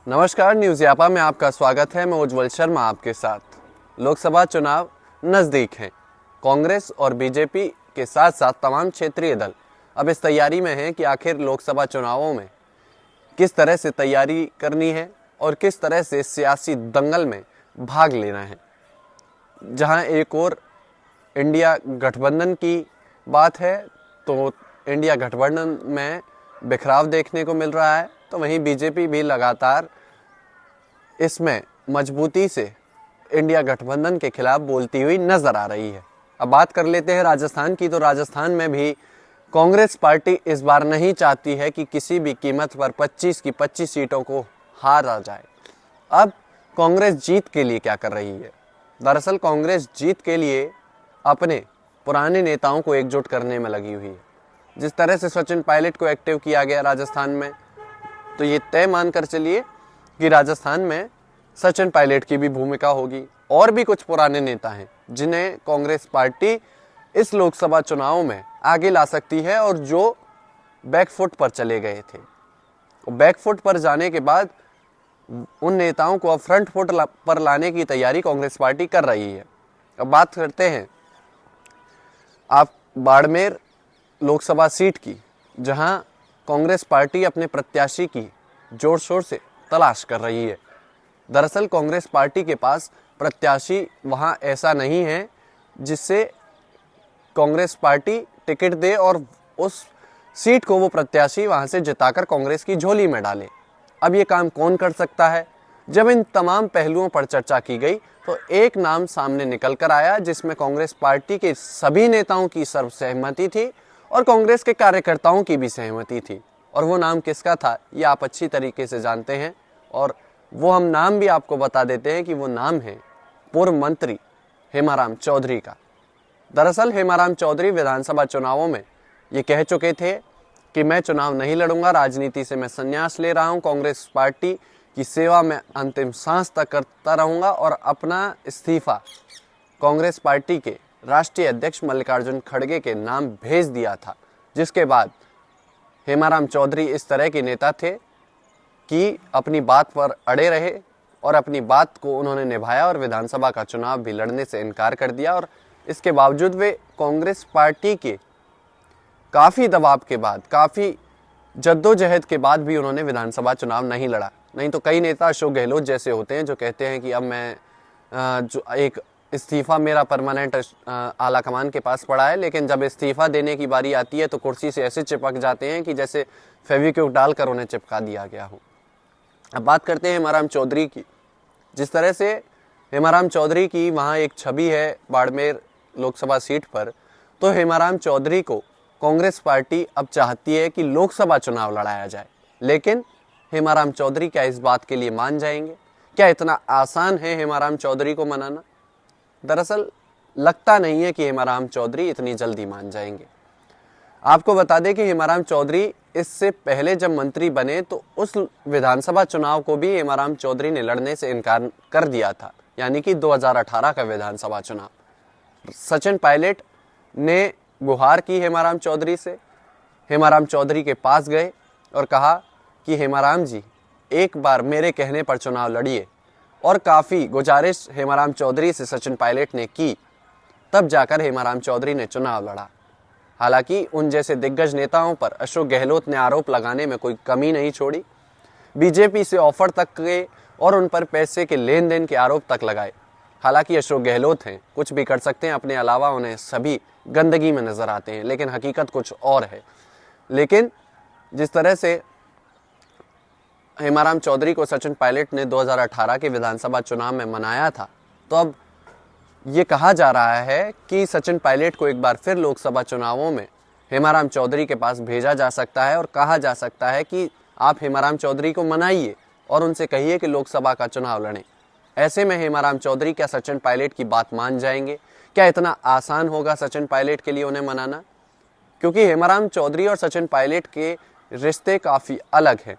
नमस्कार, न्यूज़ यापा में आपका स्वागत है। मैं उज्जवल शर्मा आपके साथ। लोकसभा चुनाव नज़दीक हैं। कांग्रेस और बीजेपी के साथ साथ तमाम क्षेत्रीय दल अब इस तैयारी में हैं कि आखिर लोकसभा चुनावों में किस तरह से तैयारी करनी है और किस तरह से सियासी दंगल में भाग लेना है। जहां एक और इंडिया गठबंधन की बात है तो इंडिया गठबंधन में बिखराव देखने को मिल रहा है, तो वहीं बीजेपी भी लगातार इसमें मजबूती से इंडिया गठबंधन के खिलाफ बोलती हुई नजर आ रही है। अब बात कर लेते हैं राजस्थान की, तो राजस्थान में भी कांग्रेस पार्टी इस बार नहीं चाहती है कि किसी भी कीमत पर 25 की 25 सीटों को हारा जाए। अब कांग्रेस जीत के लिए क्या कर रही है? दरअसल कांग्रेस जीत के लिए अपने पुराने नेताओं को एकजुट करने में लगी हुई है। जिस तरह से सचिन पायलट को एक्टिव किया गया राजस्थान में, तो ये तय मानकर चलिए कि राजस्थान में सचिन पायलट की भी भूमिका होगी। और भी कुछ पुराने नेता हैं जिन्हें कांग्रेस पार्टी इस लोकसभा चुनाव में आगे ला सकती है और जो बैकफुट पर चले गए थे। बैकफुट पर जाने के बाद उन नेताओं को अब फ्रंट फुट पर लाने की तैयारी कांग्रेस पार्टी कर रही है। अब बात करते हैं आप बाड़मेर लोकसभा सीट की, जहां कांग्रेस पार्टी अपने प्रत्याशी की जोर शोर से तलाश कर रही है। दरअसल कांग्रेस पार्टी के पास प्रत्याशी वहां ऐसा नहीं है जिससे कांग्रेस पार्टी टिकट दे और उस सीट को वो प्रत्याशी वहां से जिताकर कांग्रेस की झोली में डाले। अब ये काम कौन कर सकता है? जब इन तमाम पहलुओं पर चर्चा की गई तो एक नाम सामने निकल कर आया जिसमें कांग्रेस पार्टी के सभी नेताओं की सर्वसहमति थी और कांग्रेस के कार्यकर्ताओं की भी सहमति थी। और वो नाम किसका था ये आप अच्छी तरीके से जानते हैं, और वो हम नाम भी आपको बता देते हैं कि वो नाम है पूर्व मंत्री हेमाराम चौधरी का। दरअसल हेमाराम चौधरी विधानसभा चुनावों में ये कह चुके थे कि मैं चुनाव नहीं लड़ूंगा, राजनीति से मैं संन्यास ले रहा हूं, कांग्रेस पार्टी की सेवा में अंतिम सांस तक करता रहूंगा और अपना इस्तीफा कांग्रेस पार्टी के राष्ट्रीय अध्यक्ष मल्लिकार्जुन खड़गे के नाम भेज दिया था। जिसके बाद हेमाराम चौधरी इस तरह के नेता थे कि अपनी बात पर अड़े रहे और अपनी बात को उन्होंने निभाया और विधानसभा का चुनाव भी लड़ने से इनकार कर दिया। और इसके बावजूद वे कांग्रेस पार्टी के काफ़ी दबाव के बाद, काफ़ी जद्दोजहद के बाद भी उन्होंने विधानसभा चुनाव नहीं लड़ा। नहीं तो कई नेता अशोक गहलोत जैसे होते हैं जो कहते हैं कि अब मैं जो एक इस्तीफ़ा मेरा परमानेंट आला कमान के पास पड़ा है, लेकिन जब इस्तीफ़ा देने की बारी आती है तो कुर्सी से ऐसे चिपक जाते हैं कि जैसे फेविक्विक डालकर उन्हें चिपका दिया गया हो। अब बात करते हैं हेमाराम चौधरी की। जिस तरह से हेमाराम चौधरी की वहाँ एक छवि है बाड़मेर लोकसभा सीट पर, तो हेमाराम चौधरी को कांग्रेस पार्टी अब चाहती है कि लोकसभा चुनाव लड़ाया जाए। लेकिन हेमाराम चौधरी क्या इस बात के लिए मान जाएंगे? क्या इतना आसान है हेमाराम चौधरी को मनाना? दरअसल लगता नहीं है कि हेमाराम चौधरी इतनी जल्दी मान जाएंगे। आपको बता दें कि हेमाराम चौधरी इससे पहले जब मंत्री बने तो उस विधानसभा चुनाव को भी हेमाराम चौधरी ने लड़ने से इनकार कर दिया था, यानी कि 2018 का विधानसभा चुनाव। सचिन पायलट ने गुहार की हेमाराम चौधरी से, हेमाराम चौधरी के पास गए और कहा कि हेमाराम जी एक बार मेरे कहने पर चुनाव लड़िए, और काफ़ी गुजारिश हेमाराम चौधरी से सचिन पायलट ने की। तब जाकर हेमाराम चौधरी ने चुनाव लड़ा। हालांकि उन जैसे दिग्गज नेताओं पर अशोक गहलोत ने आरोप लगाने में कोई कमी नहीं छोड़ी। बीजेपी से ऑफर तक गए और उन पर पैसे के लेन देन के आरोप तक लगाए। हालांकि अशोक गहलोत हैं, कुछ भी कर सकते हैं, अपने अलावा उन्हें सभी गंदगी में नजर आते हैं, लेकिन हकीकत कुछ और है। लेकिन जिस तरह से हेमाराम चौधरी को सचिन पायलट ने 2018 के विधानसभा चुनाव में मनाया था, तो अब ये कहा जा रहा है कि सचिन पायलट को एक बार फिर लोकसभा चुनावों में हेमाराम चौधरी के पास भेजा जा सकता है और कहा जा सकता है कि आप हेमाराम चौधरी को मनाइए और उनसे कहिए कि लोकसभा का चुनाव लड़ें। ऐसे में हेमाराम चौधरी क्या सचिन पायलट की बात मान जाएंगे? क्या इतना आसान होगा सचिन पायलट के लिए उन्हें मनाना? क्योंकि हेमाराम चौधरी और सचिन पायलट के रिश्ते काफ़ी अलग हैं।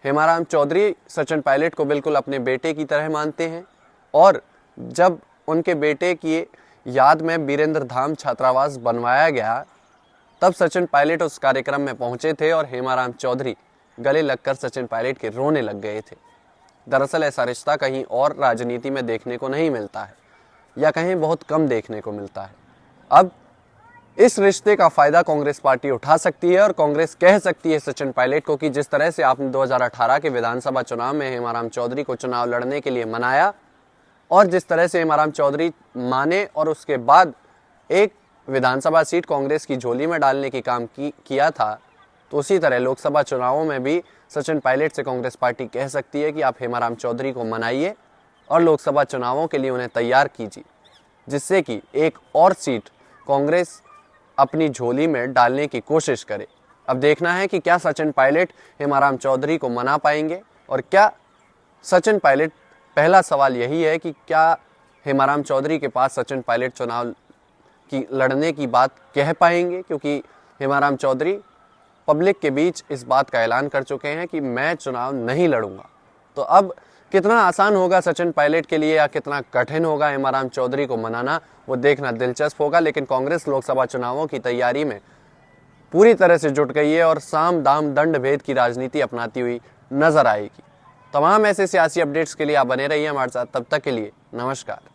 हेमाराम चौधरी सचिन पायलट को बिल्कुल अपने बेटे की तरह मानते हैं, और जब उनके बेटे की याद में वीरेंद्र धाम छात्रावास बनवाया गया तब सचिन पायलट उस कार्यक्रम में पहुंचे थे और हेमाराम चौधरी गले लगकर सचिन पायलट के रोने लग गए थे। दरअसल ऐसा रिश्ता कहीं और राजनीति में देखने को नहीं मिलता है, या कहीं बहुत कम देखने को मिलता है। अब इस रिश्ते का फायदा कांग्रेस पार्टी उठा सकती है और कांग्रेस कह सकती है सचिन पायलट को कि जिस तरह से आपने 2018 के विधानसभा चुनाव में हेमाराम चौधरी को चुनाव लड़ने के लिए मनाया और जिस तरह से हेमाराम चौधरी माने और उसके बाद एक विधानसभा सीट कांग्रेस की झोली में डालने की काम किया था, तो उसी तरह लोकसभा चुनावों में भी सचिन पायलट से कांग्रेस पार्टी कह सकती है कि आप हेमाराम चौधरी को मनाइए और लोकसभा चुनावों के लिए उन्हें तैयार कीजिए, जिससे कि एक और सीट कांग्रेस अपनी झोली में डालने की कोशिश करे। अब देखना है कि क्या सचिन पायलट हेमाराम चौधरी को मना पाएंगे और क्या सचिन पायलट, पहला सवाल यही है कि क्या हेमाराम चौधरी के पास सचिन पायलट चुनाव की लड़ने की बात कह पाएंगे, क्योंकि हेमाराम चौधरी पब्लिक के बीच इस बात का ऐलान कर चुके हैं कि मैं चुनाव नहीं लड़ूंगा। तो अब कितना आसान होगा सचिन पायलट के लिए या कितना कठिन होगा हेमाराम चौधरी को मनाना, वो देखना दिलचस्प होगा। लेकिन कांग्रेस लोकसभा चुनावों की तैयारी में पूरी तरह से जुट गई है और साम दाम दंड भेद की राजनीति अपनाती हुई नजर आएगी। तमाम ऐसे सियासी अपडेट्स के लिए आप बने रहिए हमारे साथ। तब तक के लिए नमस्कार।